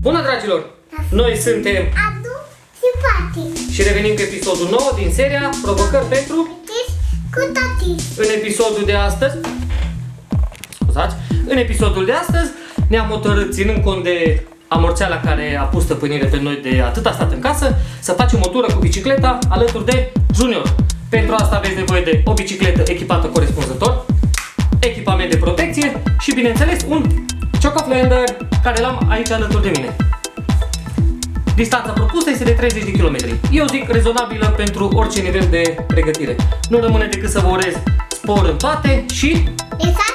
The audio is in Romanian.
Bună, dragilor! Noi suntem Adu și Pati. și revenim cu episodul 9 din seria Provocări pentru Cu tati. În episodul de astăzi, în episodul de astăzi ne-am hotărât, ținând cont de amorțeala care a pus stăpânire pe noi de atât a stat în casă, să facem o tură cu bicicleta alături de Junior. Pentru asta aveți nevoie de o bicicletă echipată corespunzător, echipament de protecție și, bineînțeles, un Chocoflander care l-am aici alături de mine. Distanța propusă este de 30 de km. Eu zic rezonabilă pentru orice nivel de pregătire. Nu rămâne decât să vă urez spor în toate și... Exact.